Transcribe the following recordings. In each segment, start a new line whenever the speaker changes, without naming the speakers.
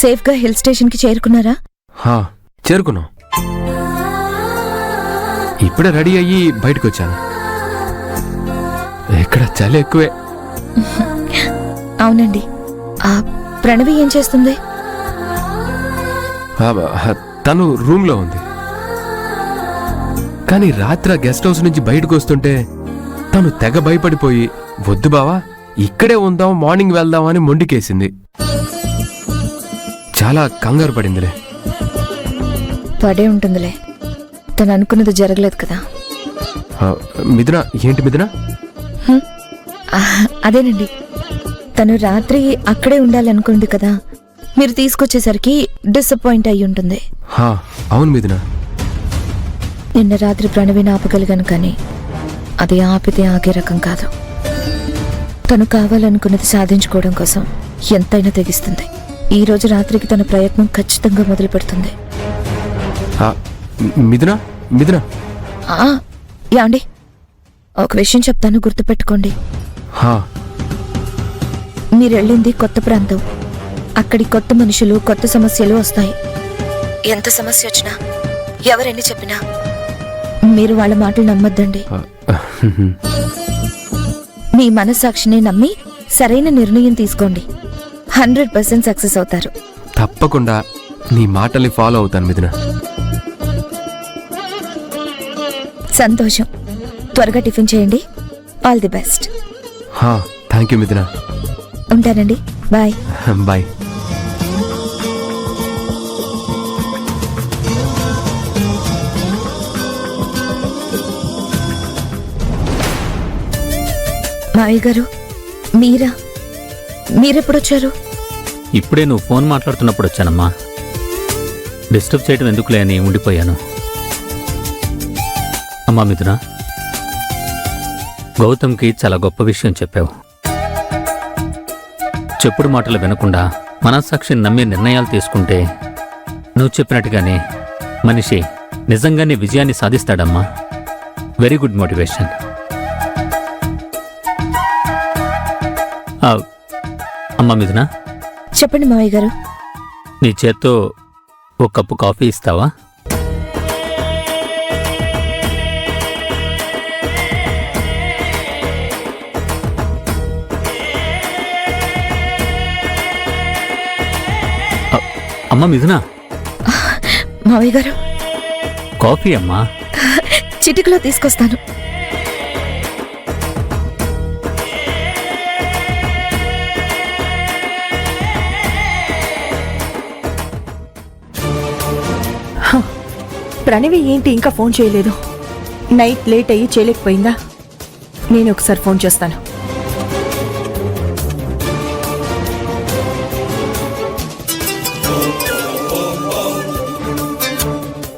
సేఫ్గా హిల్ స్టేషన్కి చేరుకున్నారా?
చేరుకున్నాం. ఇప్పుడే రెడీ అయ్యి బయటకు వచ్చాను. ఇక్కడ చలి ఎక్కువే.
అవునండి. ఆ ప్రణవి ఏం చేస్తుంది?
తను రూమ్లో ఉంది. కానీ రాత్రి గెస్ట్ హౌస్ నుంచి బయటకు వస్తుంటే తను తెగ భయపడిపోయి, వద్దు బావా ఇక్కడే ఉందాం, మార్నింగ్ వెళ్దామని మొండికేసింది. చాలా కంగారు పడిందిలే.
పడే ఉంటుందిలే, తను అనుకున్నది జరగలేదు కదా.
మిథున, ఏంటి మిథున?
అదేనండి, తను రాత్రి అక్కడే ఉండాలనుకుంది కదా, మీరు తీసుకొచ్చేసరికి డిసప్పాయింట్ అయి ఉంటుంది.
అవును మిథున.
నిన్న రాత్రి ప్రణవిని ఆపగలిగాను, కానీ అది ఆపితే ఆగే రకం కాదు. తను కావాలనుకున్నది సాధించుకోవడం కోసం ఎంతైనా తెగిస్తుంది. ఈ రోజు రాత్రికి తన ప్రయత్నం ఖచ్చితంగా మొదలు పెడుతుంది.
మిథున మిథున
యాండి, ఒక విషయం చెప్తాను, గుర్తుపెట్టుకోండి. మీరెళ్ళింది కొత్త ప్రాంతం. అక్కడి కొత్త మనుషులు, కొత్త సమస్యలు వస్తాయి. ఎంత సమస్య వచ్చినా, ఎవరెన్ని చెప్పినా మీరు వాళ్ళ మాటలు నమ్మొద్దండి. మీ మనస్సాక్షిని నమ్మి సరైన నిర్ణయం తీసుకోండి. 100% సక్సెస్ అవుతారు.
తప్పకుండా నీ మాటల్ని ఫాలో అవుతాను మిథున.
సంతోషం. త్వరగా టిఫిన్ చేయండి. All the best.
Thank you మిథున.
ఉంటానండి. బాయ్.
బాయ్.
మావయ్య గారు, మీరెప్పుడొచ్చారు?
ఇప్పుడే నువ్వు ఫోన్ మాట్లాడుతున్నప్పుడు వచ్చానమ్మా. డిస్టర్బ్ చేయడం ఎందుకులే అని ఉండిపోయాను. అమ్మా మిథున, గౌతమ్కి చాలా గొప్ప విషయం చెప్పావు. చెప్పుడు మాటలు వినకుండా మనస్సాక్షిని నమ్మి నిర్ణయాలు తీసుకుంటే నువ్వు చెప్పినట్టుగానే మనిషి నిజంగానే విజయాన్ని సాధిస్తాడమ్మా. Very good motivation. అమ్మా మిథున,
చెప్పండి మావయ్య గారు.
నీ చేత్తో ఒక కప్పు కాఫీ ఇస్తావా? అమ్మా మిథున.
మావయ్య గారు,
కాఫీ అమ్మా.
చిటికలో తీసుకొస్తాను.
ప్రణవి ఏంటి ఇంకా ఫోన్ చేయలేదు? నైట్ లేట్ అయ్యి చేయలేకపోయిందా? నేను ఒకసారి ఫోన్ చేస్తాను.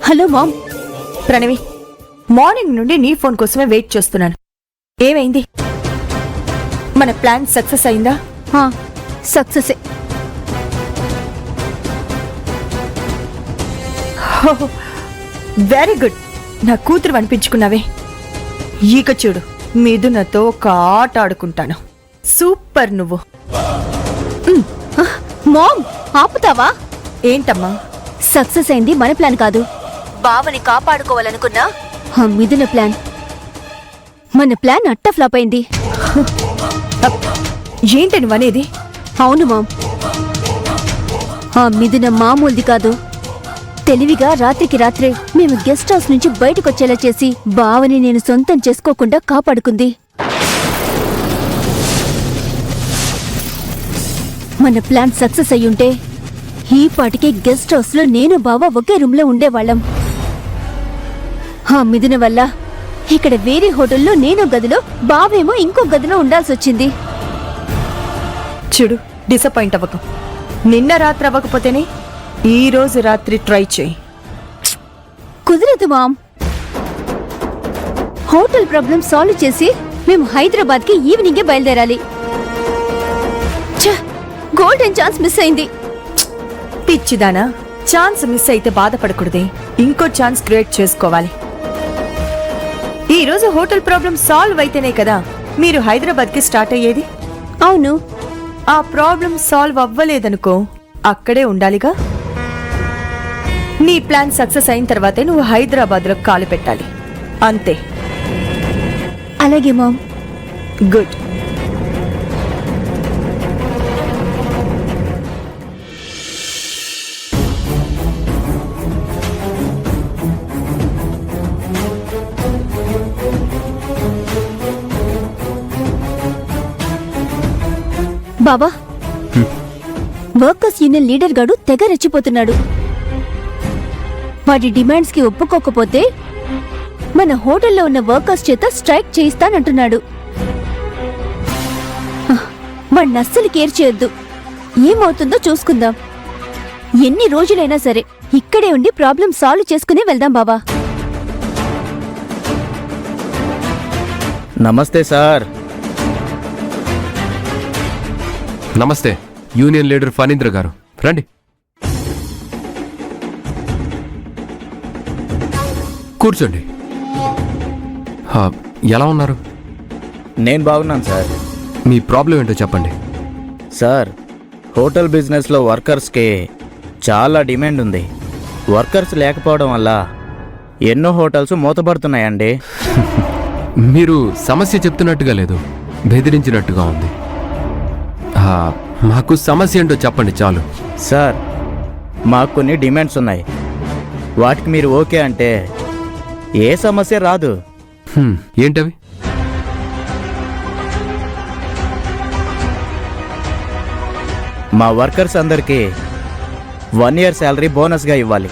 Hello ma'am. ప్రణవి, మార్నింగ్ నుండి నీ ఫోన్ కోసమే వెయిట్ చేస్తున్నాను. ఏమైంది? మన ప్లాన్ సక్సెస్ అయిందా?
సక్సెస్.
Very good. నా కూతురు అనిపించుకున్నావే. ఈక చూడు, మిథునతో ఒక ఆట ఆడుకుంటాను. సూపర్ నువ్వు.
మామ్, ఆపుతావా?
ఏంటమ్మా?
సక్సెస్ అయింది మన ప్లాన్ కాదు, బావని కాపాడుకోవాలనుకున్నా ఆ మిథున ప్లాన్. మన ప్లాన్ అట్ట ఫ్లాప్ అయింది.
ఏంటి నువ్వనేది?
అవును మామ్, ఆ మిథున మామూలుది కాదు. తెలివిగా రాత్రికి రాత్రే మేము గెస్ట్ హౌస్ నుంచి బయటకొచ్చేలా చేసి బావని నేను సొంతం చేసుకోకుండా కాపాడుకుంది. మన ప్లాన్ సక్సెస్ అయ్యుంటే ఈ పాటికి గెస్ట్ హౌస్ లో నేను బావ ఒకే రూమ్ లో ఉండేవాళ్ళం. ఆ మిథున వల్ల ఇక్కడ వేరే హోటల్లో నేను గదిలో, బావేమో ఇంకో గదిలో ఉండాల్సొచ్చింది.
చూడు, డిసప్పాయింట్ అవ్వకు. నిన్న రాత్రి అవ్వకపోతేనే ఈ రోజు రాత్రి ట్రై చేయి.
కుదరదు మామ్. హోటల్ ప్రాబ్లం సాల్వ్ చేసి మేము హైదరాబాద్ కి ఈవినింగే బయలుదేరాలి. గోల్డెన్ ఛాన్స్ మిస్ అయింది.
పిచ్చిదానా, ఛాన్స్ మిస్ అయితే బాధపడకూడదే, ఇంకో ఛాన్స్ క్రియేట్ చేసుకోవాలి. ఈ రోజు హోటల్ ప్రాబ్లం సాల్వ్ అయితేనే కదా మీరు హైదరాబాద్ కి స్టార్ట్ అయ్యేది.
అవును.
ఆ ప్రాబ్లం సాల్వ్ అవ్వలేదనుకో, అక్కడే ఉండాలిగా. నీ ప్లాన్ సక్సెస్ అయిన తర్వాతే నువ్వు హైదరాబాద్లో కాలు పెట్టాలి, అంతే.
అలాగే మామ్.
గుడ్.
బాబా, వర్కర్స్ యూనియన్ లీడర్ గాడు తెగ రెచ్చిపోతున్నాడు. వాటి డిమాండ్స్ కి ఒప్పుకోకపోతే మన హోటల్లో ఉన్న వర్కర్స్ చేత స్ట్రైక్ చేయిస్తానంటున్నాడు. వాడిని అస్సలు కేర్ చేయొద్దు. ఏమవుతుందో చూసుకుందాం. ఎన్ని రోజులైనా సరే ఇక్కడే ఉండి ప్రాబ్లం సాల్వ్ చేసుకుని వెళ్దాం బాబా.
నమస్తే సార్.
నమస్తే, యూనియన్ లీడర్ ఫణీంద్ర గారు, రండి కూర్చోండి. ఎలా ఉన్నారు?
నేను బాగున్నాను సార్.
మీ ప్రాబ్లం ఏంటో చెప్పండి.
సార్, హోటల్ బిజినెస్లో వర్కర్స్కి చాలా డిమాండ్ ఉంది. వర్కర్స్ లేకపోవడం వల్ల ఎన్నో హోటల్స్ మూతపడుతున్నాయండి.
మీరు సమస్య చెప్తున్నట్టుగా లేదు, బెదిరించినట్టుగా ఉంది. మాకు సమస్య ఏంటో చెప్పండి చాలు.
సార్, మాకు కొన్ని డిమాండ్స్ ఉన్నాయి. వాటికి మీరు ఓకే అంటే ఏ సమస్య రాదు.
ఏంటవి?
మా వర్కర్స్ అందరికీ 1 year శాలరీ బోనస్గా ఇవ్వాలి.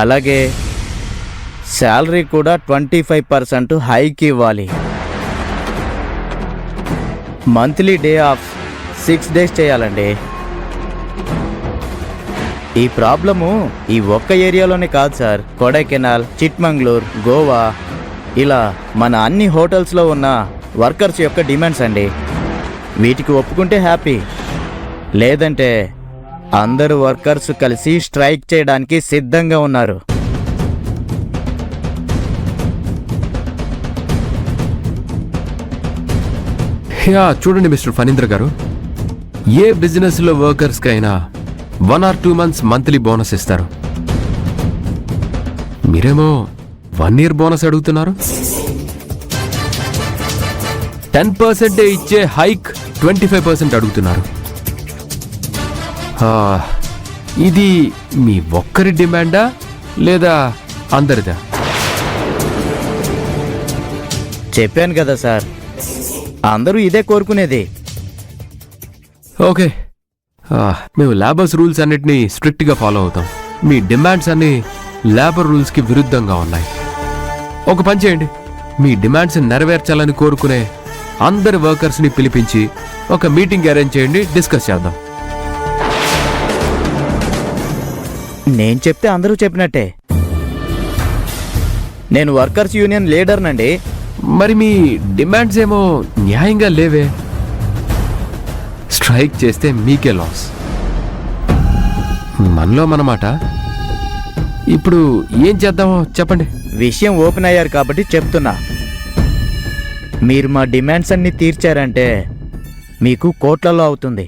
అలాగే శాలరీ కూడా 25% హైక్ ఇవ్వాలి. మంత్లీ డే ఆఫ్ 6 days చేయాలండి. ఈ ప్రాబ్లము ఈ ఒక్క ఏరియాలోనే కాదు సార్. కొడైకెనాల్, చిట్మంగ్ళూర్, గోవా, ఇలా మన అన్ని హోటల్స్లో ఉన్న వర్కర్స్ యొక్క డిమాండ్స్ అండి. వీటికి ఒప్పుకుంటే హ్యాపీ, లేదంటే అందరు వర్కర్స్ కలిసి స్ట్రైక్ చేయడానికి సిద్ధంగా ఉన్నారు.
చూడండి మిస్టర్ ఫణీంద్ర గారు, ఏ బిజినెస్లో వర్కర్స్కి అయినా 1 or 2 months మంత్లీ బోనస్ ఇస్తారు. మీరేమో 1 year బోనస్ అడుగుతున్నారు. 10% ఇచ్చే హైక్ 25% అడుగుతున్నారు. ఇది మీ ఒక్కరి డిమాండా లేదా అందరిదా?
చెప్పాను కదా సార్, అందరూ ఇదే కోరుకునేది.
ఓకే, మేము లేబర్స్ రూల్స్ అన్నిటినీ స్ట్రిక్ట్గా ఫాలో అవుతాం. మీ డిమాండ్స్ అన్ని లేబర్ రూల్స్కి విరుద్ధంగా ఉన్నాయి. ఒక పని చేయండి, మీ డిమాండ్స్ నెరవేర్చాలని కోరుకునే అందరి వర్కర్స్ని పిలిపించి ఒక మీటింగ్ అరేంజ్ చేయండి, డిస్కస్ చేద్దాం.
నేను చెప్తే అందరూ చెప్పినట్టే. నేను వర్కర్స్ యూనియన్ లీడర్నండి.
మరి మీ డిమాండ్స్ ఏమో న్యాయంగా లేవే. స్ట్రైక్ చేస్తే మీకే లాస్. మనలో మనమాట. ఇప్పుడు ఏం చేద్దామో చెప్పండి.
విషయం ఓపెన్ అయ్యారు కాబట్టి చెప్తున్నా. మీరు మా డిమాండ్స్ అన్ని తీర్చారంటే మీకు కోట్లలో అవుతుంది.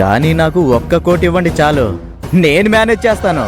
కానీ నాకు 1 కోటి ఇవ్వండి చాలు, నేను మేనేజ్ చేస్తాను.